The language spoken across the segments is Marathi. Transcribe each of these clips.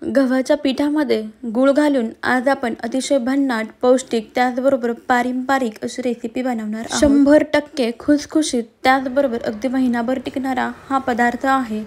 गव्हाच्या पिठामध्ये गूळ घालून आज आपण अतिशय भन्नाट, पौष्टिक त्याचबरोबर पारंपरिक अशी रेसिपी बनवणार आहोत। 100% खुसखुशीत त्याचबरोबर अगदी महिनाभर टिकणारा हा पदार्थ आहे।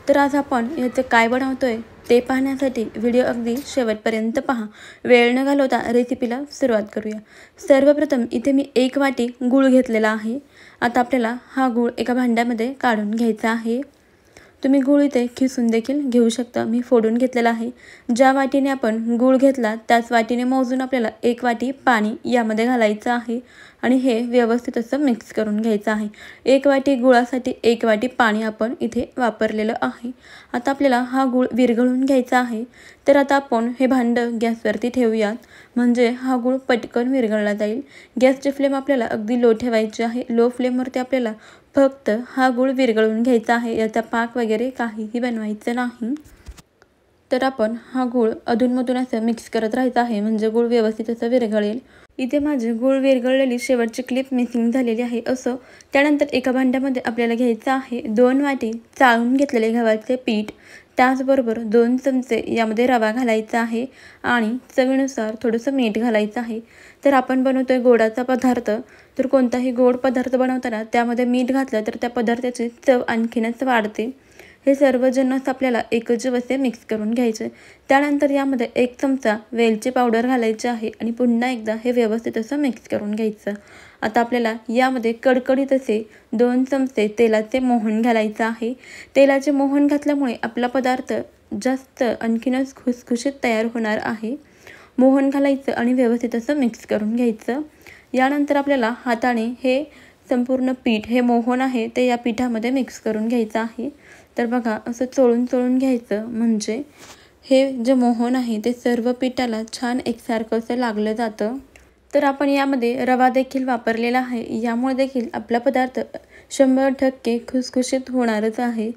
तर आज आपण याचे काय बनवतोय ते पाहण्यासाठी व्हिडिओ अगदी शेवटपर्यंत पहा। वेळ न घालवता रेसिपीला सुरुवात करूया। सर्वप्रथम इथे मी 1 वाटी गूळ घेतलेला आहे। आता आपल्याला हा गूळ एका भांड्यामध्ये काढून घ्यायचा आहे। तुम्ही गूळ इथे खिसून देखील घेऊ शकता, मी फोडून घेतलेला आहे। ज्या वाटीने आपण गूळ घेतला त्याच वाटीने मोजून आपल्याला 1 वाटी पाणी यामध्ये घालायचं आहे आणि हे व्यवस्थित असं मिक्स करून घ्यायचं आहे। 1 वाटी गुळासाठी 1 वाटी पाणी आपण इथे वापरलेलं आहे। आता आपल्याला हा गूळ विरघळून घ्यायचा आहे। तर आता आपण हे भांडं गॅसवरती ठेवूयात, म्हणजे हा गूळ पटकन विरघळला जाईल। गॅसची फ्लेम आपल्याला अगदी लो ठेवायची आहे। लो फ्लेमवरती आपल्याला फक्त हा गूळ विरघळून घ्यायचा आहे, याचा पाक वगैरे काहीही बनवायचं नाही। तर आपण हा गूळ अधूनमधून असं मिक्स करत राहायचं आहे, म्हणजे गूळ व्यवस्थित असं विरघळेल। इथे माझे गूळ विरघळलेली शेवटची क्लिप मिसिंग झालेली आहे। असं त्यानंतर एका भांड्यामध्ये आपल्याला घ्यायचं आहे 2 वाटी चाळून घेतलेले गव्हाचे पीठ, त्याचबरोबर 2 चमचे यामध्ये रवा घालायचा आहे आणि चवीनुसार थोडंसं मीठ घालायचं आहे। तर आपण बनवतोय गोडाचा पदार्थ, तर कोणताही गोड पदार्थ बनवताना त्यामध्ये मीठ घातलं तर त्या पदार्थाची चव आणखीनच वाढते। हे सर्व जिन्नस आपल्याला एकजीव असे मिक्स करून घ्यायचे। त्यानंतर यामध्ये 1 चमचा वेलची पावडर घालायची आहे आणि पुन्हा एकदा हे व्यवस्थित असं मिक्स करून घ्यायचं। आता आपल्याला यामध्ये कडकडीत असे 2 चमचे तेलाचे मोहन घालायचं आहे। तेलाचे मोहन घातल्यामुळे आपला पदार्थ जास्त आणखीनच खुसखुशीत तयार होणार आहे। मोहन घालायचं आणि व्यवस्थित असं मिक्स करून घ्यायचं। यानंतर आपल्याला हाताने हे संपूर्ण पीठ, हे मोहन आहे ते या पिठामध्ये मिक्स करून घ्यायचं आहे। तर बघा असं चोळून चोळून घ्यायचं, म्हणजे हे जे मोहन आहे ते सर्व पिठाला छान एकसारखं असं लागलं जातं। तर आपण यामध्ये रवा देखील वापरलेला आहे, यामुळे देखील आपला पदार्थ 100% खुसखुशीत होणारच आहे।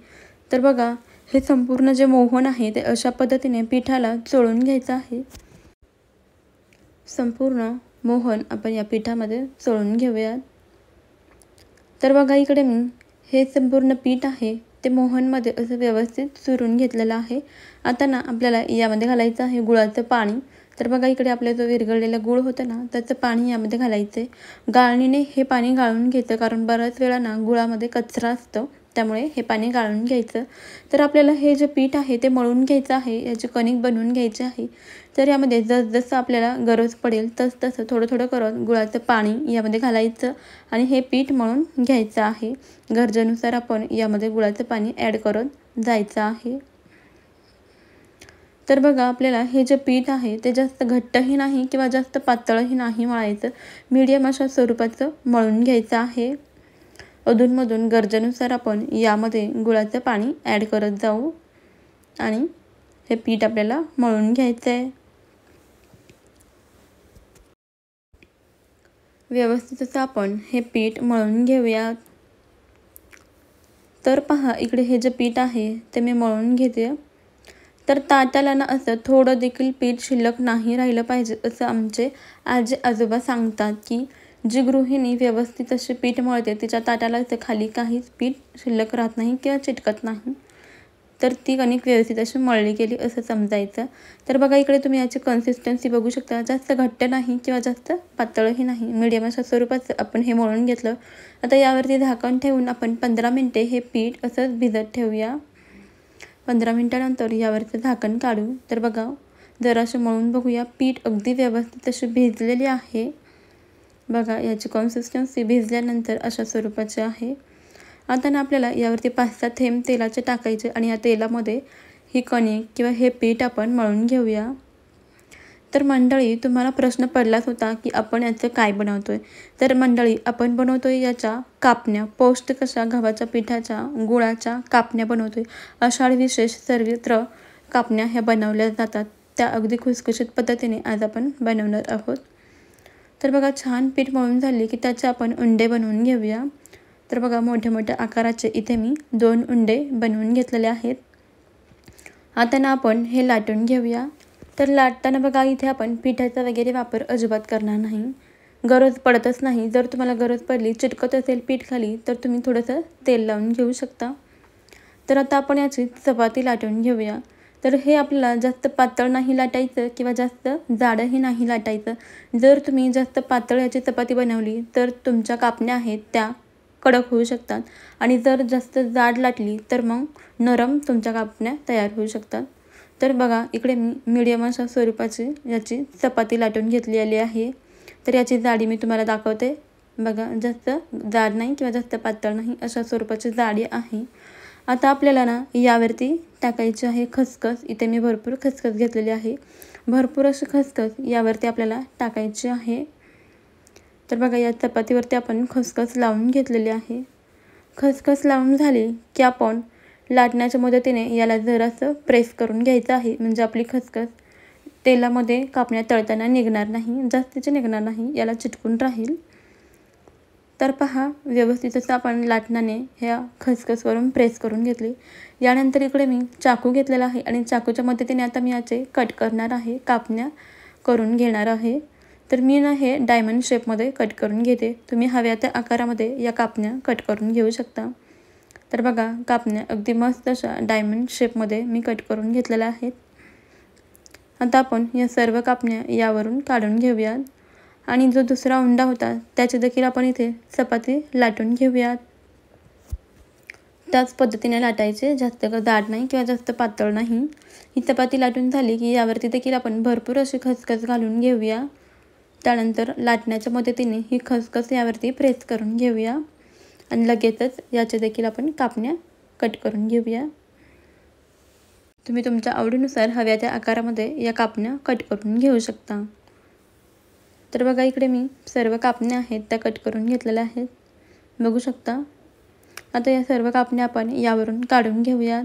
तर बघा हे संपूर्ण जे मोहन आहे ते अशा पद्धतीने पिठाला चोळून घ्यायचं आहे। संपूर्ण मोहन आपण या पिठामध्ये चोळून घेऊयात। तर बघा इकडे मी हे संपूर्ण पीठ आहे ते मोहनमध्ये असं व्यवस्थित चुरून घेतलेलं आहे। आता ना आपल्याला यामध्ये घालायचं आहे गुळाचं पाणी। तर बघा इकडे आपला जो विरघळलेला गूळ होता ना त्याचं पाणी यामध्ये घालायचं आहे। गाळणीने हे पाणी गाळून घ्यायचं, कारण बऱ्याच वेळा ना गुळामध्ये कचरा असतो, त्यामुळे हे पाणी गाळून घ्यायचं। तर आपल्याला हे जे पीठ आहे ते मळून घ्यायचं आहे, याची कणिक बनवून घ्यायची आहे। तर यामध्ये जसं आपल्याला गरज पडेल तसं थोडं थोडं करत गुळाचं पाणी यामध्ये घालायचं आणि हे पीठ मळून घ्यायचं आहे। गरजेनुसार आपण यामध्ये गुळाचं पाणी ॲड करत जायचं आहे। तर बघा आपल्याला हे जे पीठ आहे ते जास्त घट्टही नाही किंवा जास्त पातळही नाही मळायचं, मीडियम अशा स्वरूपाचं मळून घ्यायचं आहे। अधूनमधून गरजेनुसार आपण यामध्ये गुळाचं पाणी ॲड करत जाऊ आणि हे पीठ आपल्याला मळून घ्यायचं आहे। व्यवस्थित असं आपण हे पीठ मळून घेऊयात। तर पहा इकडे हे जे पीठ आहे ते मी मळून घेते। तर ताटाला ना असं थोडं देखील पीठ शिल्लक नाही राहिलं पाहिजे, असं आमचे आजी आजोबा सांगतात की जी गृहिणी व्यवस्थित असे पीठ मळते तिच्या ताटाला असं खाली काहीच पीठ शिल्लक राहत नाही किंवा चिटकत नाही। तर ती कणिक व्यवस्थित अशी मळली गेली असं समजायचं। तर बघा इकडे तुम्ही याची कन्सिस्टन्सी बघू शकता, जास्त घट्ट नाही किंवा जास्त पातळही नाही, मीडियम अशा स्वरूपाचं आपण हे मळून घेतलं। आता यावरती झाकण ठेवून आपण 15 मिनिटे हे पीठ असंच भिजत ठेवूया। 15 मिनिटानंतर यावरचं झाकण काढू। तर बघा जरासं मळून बघूया, पीठ अगदी व्यवस्थित अशी भिजलेली आहे। बघा याची कन्सिस्टन्सी भिजल्यानंतर अशा स्वरूपाची आहे। आता ना आपल्याला यावरती 5-6 थेंब तेलाचे टाकायचे आणि या तेलामध्ये ही कणिक किंवा हे पीठ आपण मळून घेऊया। तर मंडळी तुम्हाला प्रश्न पडलाच होता की आपण याचं काय बनवतोय। तर मंडळी आपण बनवतोय याच्या कापण्या, पौष्टिक अशा गव्हाच्या पिठाच्या गुळाच्या कापण्या बनवतोय। आषाढ विशेष सर्वत्र कापण्या ह्या बनवल्या जातात, त्या अगदी खुसखुशीत पद्धतीने आज आपण बनवणार आहोत। तर बघा छान पीठ मळून झाले की त्याचे आपण उंडे बनवून घेऊया। तर बघा मोठ्या मोठ्या आकाराचे इथे मी 2 उंडे बनवून घेतलेले आहेत। आता ना आपण हे लाटून घेऊया। तर लाटताना बघा इथे आपण पिठाचा वगैरे वापर अजिबात करणार नाही, गरज पडतच नाही। जर तुम्हाला गरज पडली, चिटकत असेल पीठ खाली, तर तुम्ही थोडंसं तेल लावून घेऊ शकता। तर आता आपण याची चपाती लाटून घेऊया। तर हे आपल्याला जास्त पातळ नाही लाटायचं किंवा जास्त जाडही नाही लाटायचं. जर तुम्ही जास्त पातळ याची चपाती बनवली तर तुमच्या कापण्या आहेत त्या कडक होऊ शकतात आणि जर जास्त जाड लाटली तर मग नरम तुमच्या कापण्या तयार होऊ शकतात. तर बघा इकडे मी मीडियम अशा स्वरूपाची याची चपाती लाटून घेतलेली आहे. तर याची जाडी मी तुम्हाला दाखवते. बघा जास्त जाड नाही किंवा जास्त पातळ नाही अशा स्वरूपाची जाडी आहे. आता आपल्याला ना यावरती टाकायची आहे खसखस. इथे मी भरपूर खसखस घेतलेली आहे. भरपूर अशी खसखस यावरती आपल्याला टाकायची आहे. तर बघा या चपातीवरती आपण खसखस लावून घेतलेली आहे. खसखस लावून झाली की आपण लाटण्याच्या मदतीने याला जरासं प्रेस करून घ्यायचं आहे. म्हणजे आपली खसखस तेलामध्ये कापण्या तळताना निघणार नाही, जास्तीचे निघणार नाही, याला चिटकून राहील. तर पहा व्यवस्थित असं आपण लाटण्याने ह्या खसखसवरून प्रेस करून घेतली. यानंतर इकडे मी चाकू घेतलेला आहे आणि चाकूच्या मदतीने आता मी याचे कट करणार आहे, कापण्या करून घेणार आहे. तर मी ना हे डायमंड शेपमध्ये कट करून घेते. तुम्ही हव्या त्या आकारामध्ये या कापण्या कट करून घेऊ शकता. तर बघा कापण्या अगदी मस्त अशा डायमंड शेपमध्ये मी कट करून घेतलेल्या आहेत. आता आपण या सर्व कापण्या यावरून काढून घेऊयात आणि जो दुसरा उंडा होता त्याची देखील आपण इथे चपाती लाटून घेऊयात. त्याच पद्धतीने लाटायचे, जास्त जाड नाही किंवा जास्त पातळ नाही. ही चपाती लाटून झाली की यावरती देखील आपण भरपूर अशी खसखस घालून घेऊया. त्यानंतर लाटण्याच्या मदतीने ही खसखस यावरती प्रेस करून घेऊया आणि लगेचच याचे देखील आपण कापण्या कट करून घेऊया. तुम्ही तुमच्या आवडीनुसार हव्या त्या आकारामध्ये या कापण्या कट करून घेऊ शकता. तर बघा इकडे मी सर्व कापण्या आहेत त्या कट करून घेतलेल्या आहेत, बघू शकता. आता या सर्व कापण्या आपण यावरून काढून घेऊयात.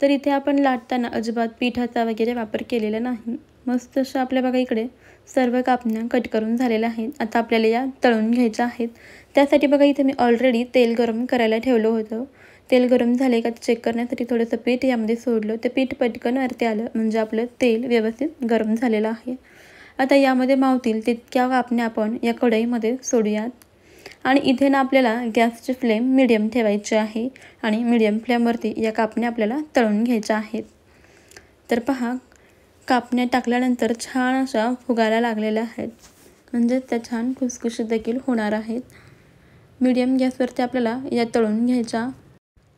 तर इथे आपण लाटताना अजिबात पिठाचा वगैरे वापर केलेला नाही. मस्त अशा आपल्या बघा इकडे सर्व कापण्या कट करून झालेल्या आहेत. आता आपल्याला या तळून घ्यायच्या आहेत. त्यासाठी बघा इथे मी ऑलरेडी तेल गरम करायला ठेवलं होतं. तेल गरम झाले का चेक करण्यासाठी थोडंसं पीठ यामध्ये सोडलं. ते पीठ पटकन वरती आलं म्हणजे आपलं तेल व्यवस्थित गरम झालेलं आहे. आता यामध्ये मावतील तितक्या कापण्या आपण या कढईमध्ये सोडूयात आणि इथे ना आपल्याला गॅसची फ्लेम मिडियम ठेवायची आहे आणि मिडियम फ्लेमवरती या कापण्या आपल्याला तळून घ्यायच्या आहेत. तर पहा कापण्या टाकल्यानंतर छान अशा फुगायला लागलेल्या आहेत, म्हणजे त्या छान खुसखुशीत देखील होणार आहेत. मिडियम गॅसवरती आपल्याला या तळून घ्यायच्या,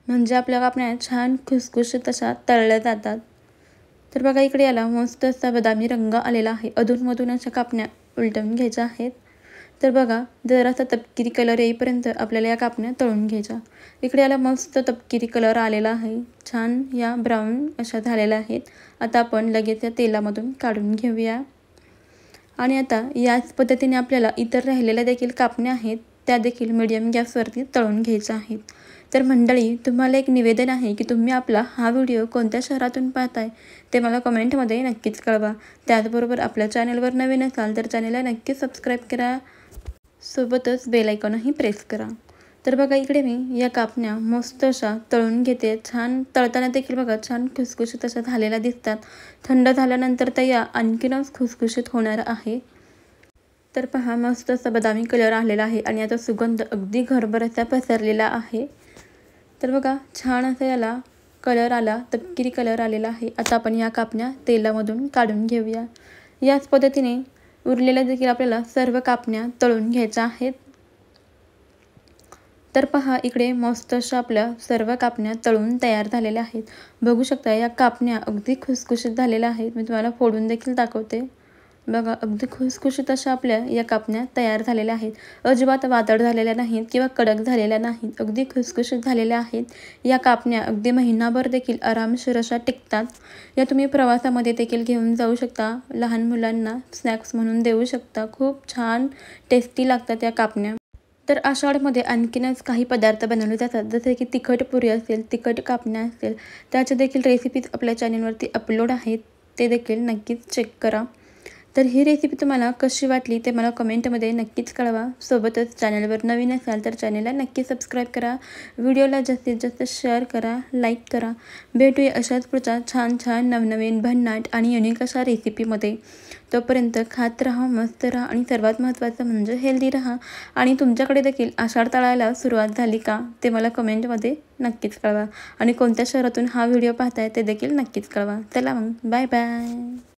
म्हणजे आपल्या कापण्या छान खुसखुशीत अशा तळल्या जातात. तर बघा इकडे याला मस्त असा बदामी रंग आलेला आहे. अधूनमधून अशा कापण्या उलटवून घ्यायच्या आहेत. तर बघा जरासा तपकिरी कलर येईपर्यंत आपल्याला या कापण्या तळून घ्यायच्या. इकडे याला मस्त तपकिरी कलर आलेला आहे, छान या ब्राऊन अशा झालेल्या आहेत. आता आपण लगेच या तेलामधून काढून घेऊया आणि आता याच पद्धतीने आपल्याला इतर राहिलेल्या देखील कापण्या आहेत त्या देखील मिडियम गॅसवरती तळून घ्यायच्या आहेत. तर मंडळी तुम्हाला एक निवेदन आहे की तुम्ही आपला हा व्हिडिओ कोणत्या शहरातून पाहताय ते मला कमेंटमध्ये नक्कीच कळवा. त्याचबरोबर आपल्या चॅनलवर नवीन असाल तर चॅनलला नक्की सबस्क्राईब करा, सोबतच बेल आयकॉनही प्रेस करा. तर बघा इकडे मी या कापण्या मस्त अशा तळून घेते. छान तळताना देखील बघा छान खुसखुशीत अशा झालेल्या दिसतात. थंड झाल्यानंतर तर या आणखीनच खुसखुशीत होणार आहे. तर पहा मस्त असा बदामी कलर आलेला आहे आणि याचा सुगंध अगदी घरभर असा पसरलेला आहे. तर बघा छान असा याला कलर आला, तपकिरी कलर आलेला आहे. आता आपण या कापण्या तेलामधून काढून घेऊया. याच पद्धतीने उरलेल्या देखील आपल्याला सर्व कापण्या तळून घ्यायच्या आहेत. तर पहा इकडे मस्त अशा आपल्या सर्व कापण्या तळून तयार झालेल्या आहेत. बघू शकता या कापण्या अगदी खुसखुशीत झालेल्या आहेत. मी तुम्हाला फोडून देखील दाखवते. बघा अगदी खुसखुशीत अशा आपल्या या कापण्या तयार झालेल्या आहेत. अजिबात वातड झालेल्या नाहीत किंवा कडक झालेल्या नाहीत, अगदी खुसखुशीत झालेल्या आहेत. या कापण्या अगदी महिनाभर देखील आरामशीर अशा टिकतात. या तुम्ही प्रवासामध्ये देखील घेऊन जाऊ शकता, लहान मुलांना स्नॅक्स म्हणून देऊ शकता. खूप छान टेस्टी लागतात या कापण्या. तर आषाढमध्ये आणखीनच काही पदार्थ बनवले जातात, जसे की तिखट पुरी असेल, तिखट कापण्या असेल, त्याच्या देखील रेसिपीज आपल्या चॅनलवरती अपलोड आहेत, ते देखील नक्कीच चेक करा. तर ही रेसिपी तुम्हाला कशी वाटली ते मला कमेंटमध्ये नक्कीच कळवा. सोबतच चॅनलवर नवीन असाल तर चॅनलला नक्की सबस्क्राईब करा. व्हिडिओला जास्तीत जास्त शेअर करा, लाईक करा. भेटूया अशाच पुढच्या छान छान नवनवीन भन्नाट आणि युनिक अशा रेसिपीमध्ये. तोपर्यंत खात राहा, मस्त राहा आणि सर्वात महत्त्वाचं म्हणजे हेल्दी राहा. आणि तुमच्याकडे देखील आषाढ तळायला सुरुवात झाली का ते मला कमेंटमध्ये नक्कीच कळवा. आणि कोणत्या शहरातून हा व्हिडिओ पाहताय ते देखील नक्कीच कळवा. चला मग, बाय बाय.